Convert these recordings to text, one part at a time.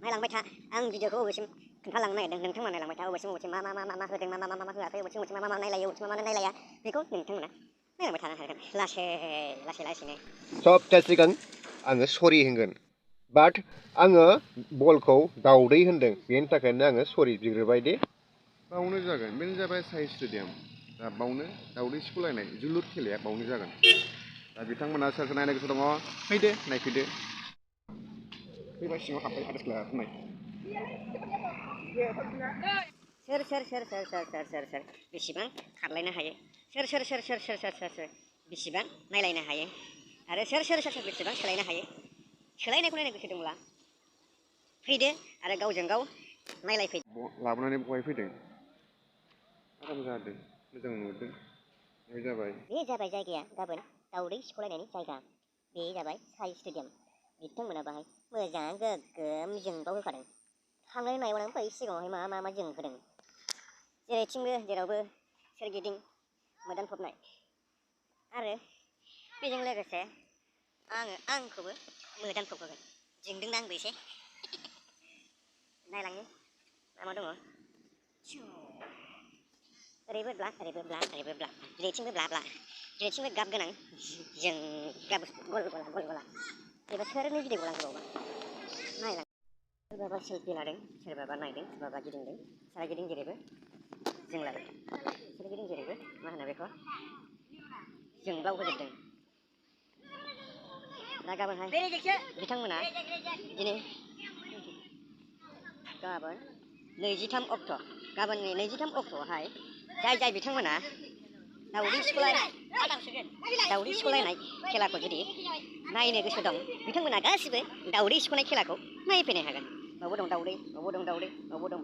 नायलांबाय था आं भिडिअखौ बबेसिम खोन्थालांनो नागिरदों नोंथांमोना नायलांबाय था बबेसिम मा होदों मा होआखै बबेसिम मा नायलायो बबेसिम मा नायलाया बेखौ नोंथांमोना नायलांबाय थानो हागोन लासैनो सब जासिगोन आङो सरि होनगोन बाट आङो बलखौ दाउदै होनदों बेनि थाखायनो आङो सरि बिग्रोबाय दे बावनो जागोन बेनो जाबाय साइ स्टेडियाम दा बावनो दाउदै सिख'लायनाय जोलुर खेलाया बावनो जागोन दा बिथांमोना सोरखौ नायनो गोसो दङ फैदो नायफैदो फैबा सिङाव हाबबाय आरो नाय सोर बेसेबां खारलायनो हायो सोर बेसेबां नायलायनो हायो आरो सोर बेसेबां सोलायनो हायो सोलायनायखौ नायनो गोसो दंब्ला फैदो आरो गावजों गाव नायलायफैदो लाबोनानै बहाय फैदों आराम जादों मोजां नुदों बे जाबाय जायगाया गाबोन दाउदै सिख'लायनायनि जायगा बे जाबाय साइ स्टेडियाम बिथांमोना बाहाय मोजां गोग्गोम जोंबाव होखादों थांनाय नायबावनानै बै सिगाङावहाय मा जों होदों जेरावबो सोरगिदिं मोदानफबनाय आरो बेजों लोगोसे आंखौबो मोदानफबहोगोन जोंदोंना आंबो एसे नायलांनि मा दङ ओरैबो ब्ला दिनैथिंबो ब्ला दिनैथिंबो गाब गोनां जों गाब गल गला एबा सोरनि भिडिअ गलांबावबा नायलां सोरबाबा सेलफि लादों सोरबाबा नायदों सोरबाबा गिदिंदों सोरगिदिं जेरैबो जों लादों सोरगिदिं जेरैबो मा होनो बेखौ जोंब्लाव होजोबदों दा गाबोनहाय बिथांमोना दिनै गाबोन 23 अक्ट' गाबोननि 23 अक्ट'आवहाय जाय बिथांमोना दाउदै सिख'लायनाय खेलाखौ जुदि नायनो गोसो दं बिथांमोना गासिबो दाउदै सिख'नाय खेलाखौ नायफैनो हागोन बावबो दं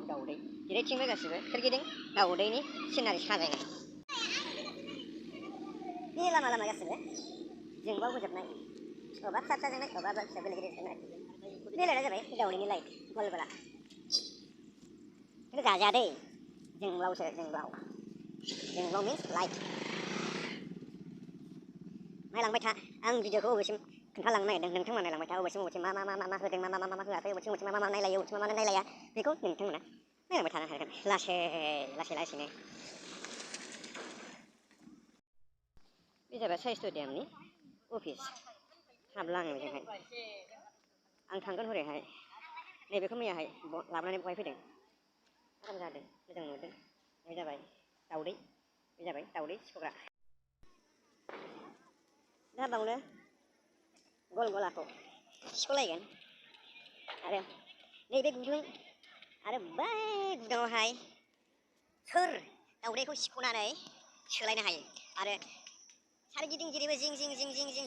दाउदै जेरैथिंबो गासिबो सोरगिदिं दाउदैनि सिनारि साजायनाय बे लामा गासिबो जोंबाव होजोबनाय अबा फिसा जोंनाय अबा फिसा गिदिर जोंनाय बे लाइटआ जाबाय दाउदैनि लाइट गल गला खिन्थु जाजाया दै जोंब्लाव मिन्स लाइट नायलांबाय था आं भिडिअखौ बबेसिम खोन्थालांनो नागिरदों नोंथांमोना नायलांबाय था बबेसिम मा होदों मा होआखै बबेसिम मा नायलायो बबेसिम मा नायलाया बेखौ नोंथांमोना नायलांबाय थानो हागोन लासैनो बे जाबाय साइ स्टेडियामनि अफिस हाबलाङो बेजोंहाय आं थांगोन हरैहाय नैबेखौ मैयाहाय लाबोनानै बहाय फैदों आराम जादों मोजां नुदों बे जाबाय दाउदै सिख'ग्रा दा बावनो गल गलाखौ सिख'लायगोन आरो नैबे गुदुं आरो बै गुदुङावहाय सोर दाउदैखौ सिख'नानै सोलायनो हायो आरो सारगिदिं जेरैबो जिं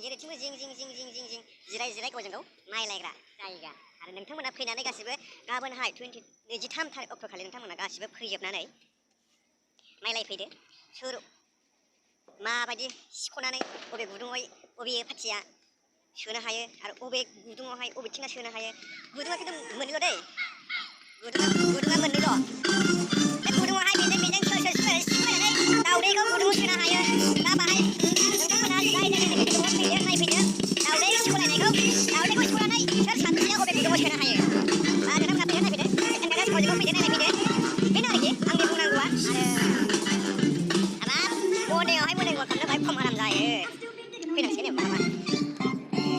जेरैथिंबो जिं जिराय गावजों गाव नायलायग्रा जायगा आरो नोंथांमोना फैनानै गासिबो गाबोनहाय 23 अक्ट'खालि नोंथांमोना गासिबो फैजोबनानै नायलायफैदो सोर माबायदि सिख'नानै बबे गुदुङाव बबे पार्टिया सोनो हायो आरो बबे गुदुङावहाय बबेथिंना सोनो हायो गुदुङा खिन्थु मोननैल' दै गुदुङा मोननैल' बे गुदुङावहाय बेजों सोर सिख'नानै दाउदैखौ गुदुङाव सोनो हायो दा बाहाय नोंथांमोना जाय जायगानि गुदुङाव फैदो नायफैदो दाउदैखौ सिख'नानै सोर सासेया बबे गुदुङाव सोनो हायो